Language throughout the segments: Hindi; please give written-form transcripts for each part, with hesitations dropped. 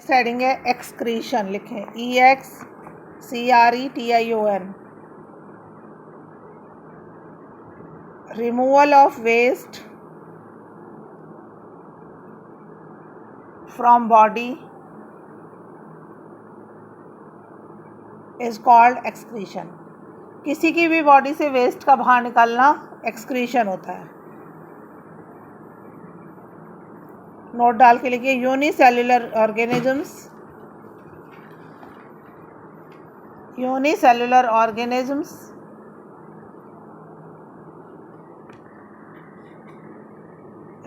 नेक्स्ट हेडिंग है एक्सक्रीशन, लिखें EXCRETION। Removal of waste from body is called excretion. किसी की भी बॉडी से वेस्ट का बाहर निकलना एक्सक्रीशन होता है। नोट डाल के लिखिए unicellular organisms, unicellular organisms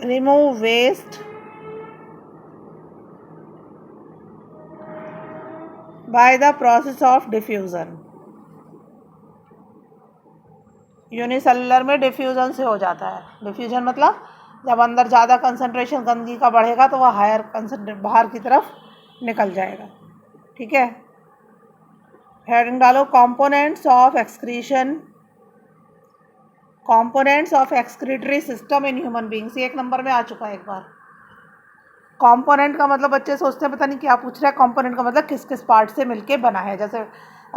remove waste by the process of diffusion. Unicellular में डिफ्यूजन से हो जाता है। डिफ्यूजन मतलब जब अंदर ज़्यादा कंसंट्रेशन गंदगी का बढ़ेगा तो वह हायर कंसंट्रेट बाहर की तरफ निकल जाएगा। ठीक है, हेडिंग डालो components of excretion, components of excretory system in human beings. ये 1 नंबर में आ चुका है एक बार। कंपोनेंट का मतलब बच्चे सोचते हैं पता नहीं क्या पूछ रहा है। कंपोनेंट का मतलब किस किस पार्ट से मिलके बना है। जैसे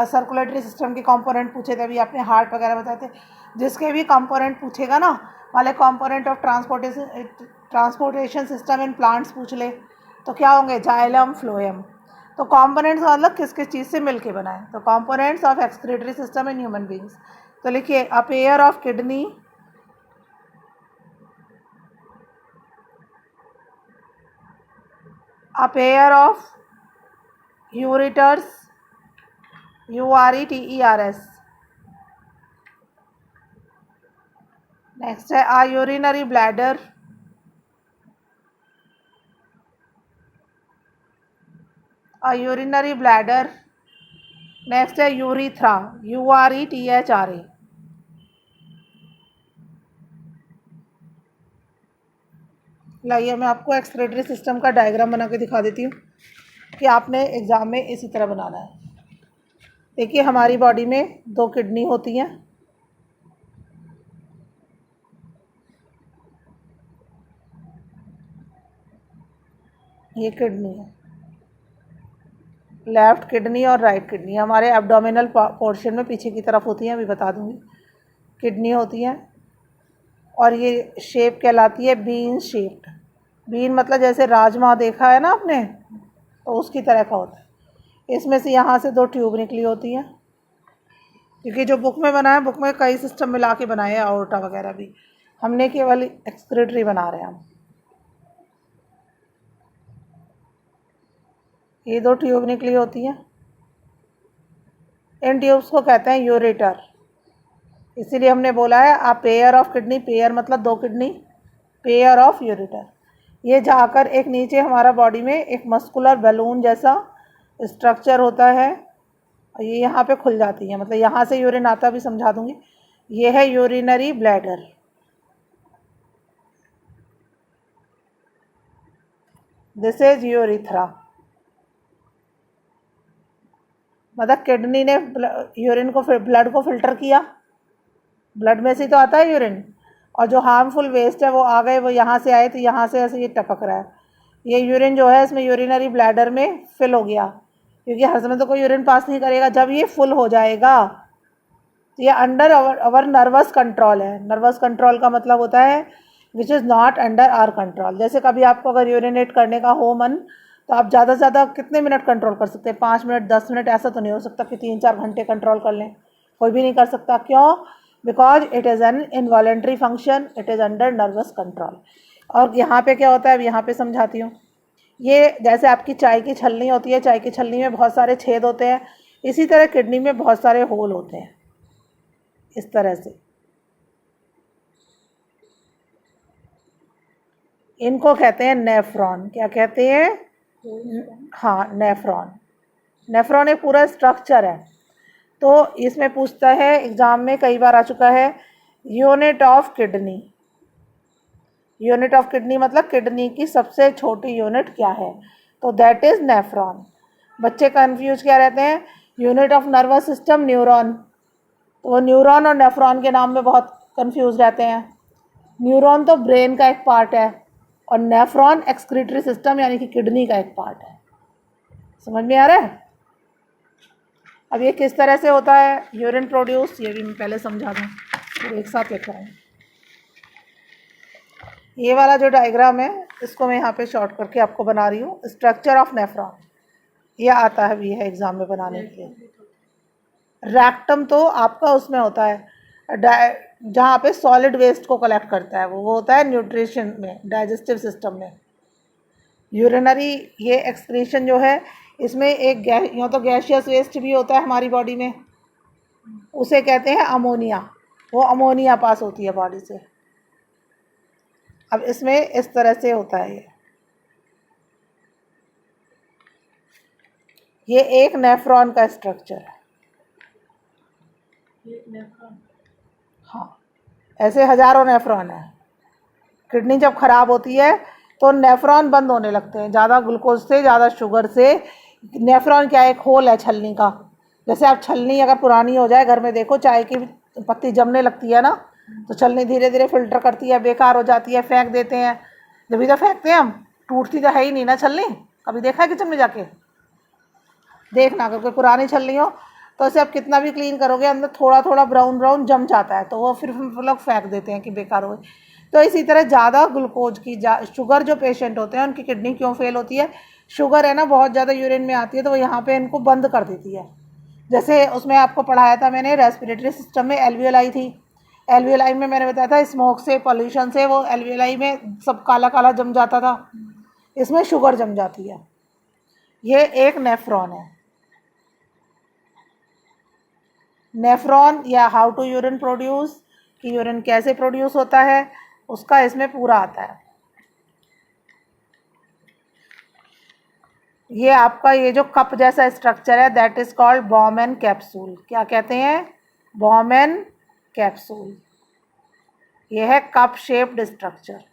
सर्कुलेटरी सिस्टम के कंपोनेंट पूछे थे, अभी आपने हार्ट वगैरह बताए थे। जिसके भी कंपोनेंट पूछेगा ना, वाले component of transportation system in plants पूछ ले तो क्या होंगे, जाइलम फ्लोएम। तो कंपोनेंट्स का मतलब किस किस चीज़ से मिलके बना है। तो components of excretory system in human beings, तो लिखिए a pair of kidney, a pair of ureters, URETERS। Next है a urinary bladder, a urinary bladder। Next है यूरिथ्रा, URETHRA। लाइए मैं आपको एक्सक्रीटरी सिस्टम का डायग्राम बना के दिखा देती हूँ कि आपने एग्ज़ाम में इसी तरह बनाना है। देखिए हमारी बॉडी में 2 किडनी होती हैं। ये किडनी है, लेफ्ट किडनी और राइट किडनी हमारे एब्डोमिनल पोर्शन में पीछे की तरफ होती हैं, अभी बता दूंगी। किडनी होती हैं और ये शेप कहलाती है बीन शेप्ड। बीन मतलब जैसे राजमा देखा है ना आपने, तो उसकी तरह का होता है। इसमें से यहाँ से 2 ट्यूब निकली होती हैं, क्योंकि जो बुक में बना है, बुक में कई सिस्टम मिला के बनाए हैं, आउटा वगैरह भी। हमने केवल एक्सक्रीटरी बना रहे हैं हम। ये 2 ट्यूब निकली होती हैं। इन ट्यूब्स को कहते हैं यूरेटर। इसीलिए हमने बोला है आ पेयर ऑफ किडनी, पेयर मतलब 2 किडनी, पेयर ऑफ यूरेटर। ये जाकर एक नीचे हमारा बॉडी में एक मस्कुलर बैलून जैसा स्ट्रक्चर होता है, ये यहाँ पे खुल जाती है, मतलब यहाँ से यूरिन आता भी समझा दूंगी। ये है urinary bladder. This is urethra. मतलब किडनी ने यूरिन को, ब्लड को फिल्टर किया, ब्लड में से तो आता है यूरिन, और जो हार्मफुल वेस्ट है वो आ गए, वो यहाँ से आए, तो यहाँ से ऐसे ये टपक रहा है। ये यूरिन जो है इसमें यूरिनरी ब्लैडर में फिल हो गया, क्योंकि हर समय तो कोई यूरिन पास नहीं करेगा। जब ये फुल हो जाएगा तो ये अंडर अवर नर्वस कंट्रोल है। नर्वस कंट्रोल का मतलब होता है which is not under our control. जैसे कभी आपको अगर यूरिनेट करने का हो मन, तो आप ज़्यादा से ज़्यादा कितने मिनट कंट्रोल कर सकते हैं, 5 मिनट, 10 मिनट। ऐसा तो नहीं हो सकता कि 3-4 घंटे कंट्रोल कर लें, कोई भी नहीं कर सकता। क्यों? Because it is an involuntary function, it is under nervous control. और यहाँ पे क्या होता है, अब यहाँ पे समझाती हूँ। ये जैसे आपकी चाय की छलनी होती है, चाय की छलनी में बहुत सारे छेद होते हैं, इसी तरह किडनी में बहुत सारे होल होते हैं, इस तरह से। इनको कहते हैं नेफ्रॉन। क्या कहते हैं? हाँ, नेफ्रॉन। नेफ्रॉन एक पूरा स्ट्रक्चर है। तो इसमें पूछता है एग्जाम में, कई बार आ चुका है, unit of kidney. Unit of kidney मतलब किडनी की सबसे छोटी यूनिट क्या है, तो दैट इज नेफ्रॉन। बच्चे कंफ्यूज क्या रहते हैं, unit of nervous system neuron, तो वो न्यूरॉन और नेफ्रॉन के नाम में बहुत कंफ्यूज रहते हैं। न्यूरॉन तो ब्रेन का एक पार्ट है और नेफ्रॉन एक्सक्रीटरी सिस्टम यानी कि किडनी का एक पार्ट है। समझ में आ रहा है? अब ये किस तरह से होता है यूरिन प्रोड्यूस, ये भी मैं पहले समझा दूँ, तो एक साथ लिख रहा हूँ। ये वाला जो डायग्राम है इसको मैं यहाँ पे शॉर्ट करके आपको बना रही हूँ। स्ट्रक्चर ऑफ नेफ्रॉन, ये आता है भी है एग्जाम में बनाने के लिए। रैक्टम तो आपका उसमें होता है जहाँ पे सॉलिड वेस्ट को कलेक्ट करता है, वो होता है न्यूट्रिशन में, डाइजेस्टिव सिस्टम में। यूरिनरी ये एक्सक्रीशन जो है इसमें एक या तो गैसियस वेस्ट भी होता है हमारी बॉडी में, उसे कहते हैं अमोनिया। वो अमोनिया पास होती है बॉडी से। अब इसमें इस तरह से होता है ये एक नेफ्रॉन का स्ट्रक्चर है। हाँ, ऐसे हजारों नेफ्रॉन है। किडनी जब खराब होती है तो नेफ्रॉन बंद होने लगते हैं, ज़्यादा ग्लूकोज से, ज़्यादा शुगर से। नेफ्रॉन क्या है, एक होल है छलनी का। जैसे आप छलनी अगर पुरानी हो जाए, घर में देखो चाय की पत्ती जमने लगती है ना, तो छलनी धीरे धीरे फिल्टर करती है, बेकार हो जाती है, फेंक देते हैं। जब भी तो फेंकते हैं हम, टूटती तो है ही नहीं ना छलनी। कभी देखा है किचन में जाके? देखना, अगर कोई पुरानी छलनी हो तो इसे आप कितना भी क्लीन करोगे, अंदर थोड़ा थोड़ा ब्राउन ब्राउन जम जाता है, तो वो फिर लोग फेंक देते हैं कि बेकार हो गई। तो इसी तरह ज़्यादा ग्लूकोज की शुगर जो पेशेंट होते हैं उनकी किडनी क्यों फेल होती है? शुगर है ना, बहुत ज़्यादा यूरिन में आती है, तो वो यहाँ पे इनको बंद कर देती है। जैसे उसमें आपको पढ़ाया था मैंने, रेस्पिरेटरी सिस्टम में एल्वियोलाई थी। एल्वियोलाई में मैंने बताया था स्मोक से, पॉल्यूशन से वो एल्वियोलाई में सब काला काला जम जाता था, इसमें शुगर जम जाती है। ये एक नेफ्रॉन है। नेफ्रॉन या हाउ टू यूरिन प्रोड्यूस, कि यूरिन कैसे प्रोड्यूस होता है, उसका इसमें पूरा आता है। ये आपका ये जो कप जैसा स्ट्रक्चर है that is called Bowman capsule. क्या कहते हैं? Bowman capsule. ये है कप शेप्ड स्ट्रक्चर।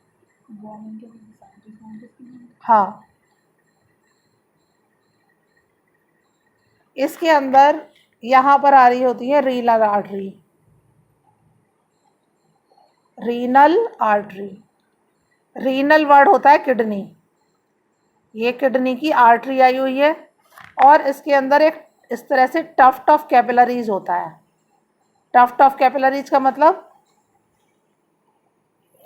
हाँ, इसके अंदर यहाँ पर आ रही होती है renal artery. Renal artery, renal word होता है किडनी। ये किडनी की आर्टरी आई हुई है और इसके अंदर एक इस तरह से टफ्ट ऑफ कैपिलरीज होता है। टफ्ट ऑफ कैपिलरीज का मतलब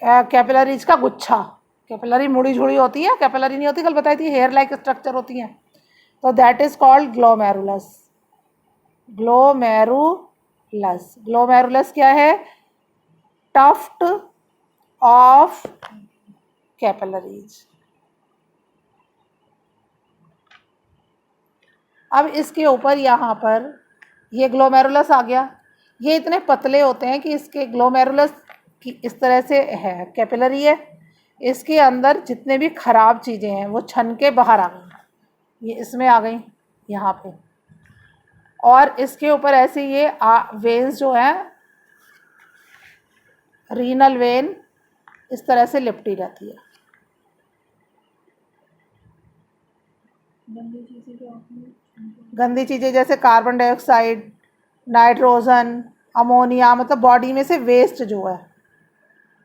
कैपिलरीज का गुच्छा। कैपिलरी मुड़ी झुड़ी होती है, कैपिलरी नहीं होती, कल बताई थी, हेयर लाइक स्ट्रक्चर होती है। तो that is called glomerulus. Glomerulus, glomerulus क्या है? Tuft of capillaries. अब इसके ऊपर यहाँ पर ये ग्लोमेरुलस आ गया। ये इतने पतले होते हैं कि इसके ग्लोमेरुलस की इस तरह से है, कैपिलरी है, इसके अंदर जितने भी खराब चीज़ें हैं वो छन के बाहर आ गई, ये इसमें आ गई यहाँ पे। और इसके ऊपर ऐसे ये वेन्स जो हैं, रीनल वेन, इस तरह से लिपटी रहती है। गंदी चीज़ें जैसे कार्बन डाइऑक्साइड, नाइट्रोजन, अमोनिया, मतलब बॉडी में से वेस्ट जो है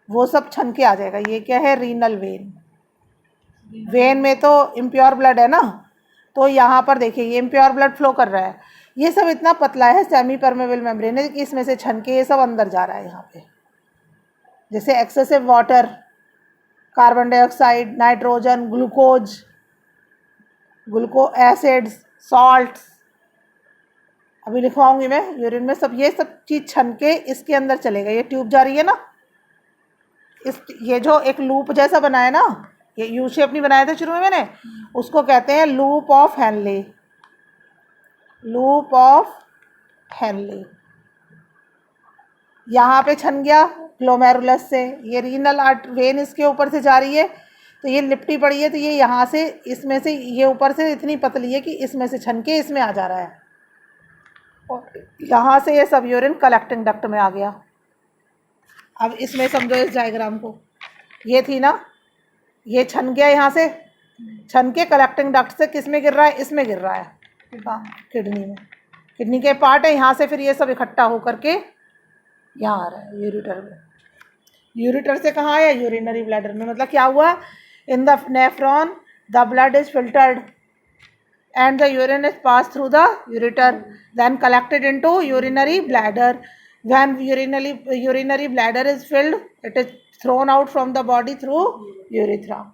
वो सब छन के आ जाएगा। ये क्या है? Renal vein. वेन में तो इम्प्योर ब्लड है ना, तो यहाँ पर देखिए ये इम्प्योर ब्लड फ्लो कर रहा है। ये सब इतना पतला है, सेमी परमेबल मेम्ब्रेन है, कि इसमें से छन के ये सब अंदर जा रहा है यहाँ पे। जैसे excessive water, carbon dioxide, nitrogen, glucose, acids, salts, अभी लिखवाऊंगी मैं यूरिन में, सब ये सब चीज़ छन के इसके अंदर चलेगा। ये ट्यूब जा रही है ना, ये जो एक लूप जैसा बनाया ना, ये यू शेप नहीं बनाया था शुरू में मैंने, उसको कहते हैं loop of Henle. Loop of Henle यहाँ पे छन गया ग्लोमेरुलस से। ये रीनल वेन इसके ऊपर से जा रही है, तो ये लिपटी पड़ी है, तो ये यहाँ से, इसमें से, ये ऊपर से इतनी पतली है कि इसमें से छन के इसमें आ जा रहा है, और यहाँ से ये सब यूरिन कलेक्टिंग डक्ट में आ गया। अब इसमें समझो इस डायग्राम को, ये थी ना, ये छन गया, यहाँ से छन के कलेक्टिंग डक्ट से किस में गिर रहा है? इसमें गिर रहा है, किडनी में। किडनी के पार्ट है, यहाँ से फिर ये सब इकट्ठा होकर के यहाँ आ रहा है यूरिटर में। यूरिटर से कहाँ आया? यूरिनरी ब्लैडर में। मतलब क्या हुआ? In the nephron the blood is filtered and the urine is passed through the ureter, then collected into urinary bladder. When urinary bladder is filled, it is thrown out from the body through urethra.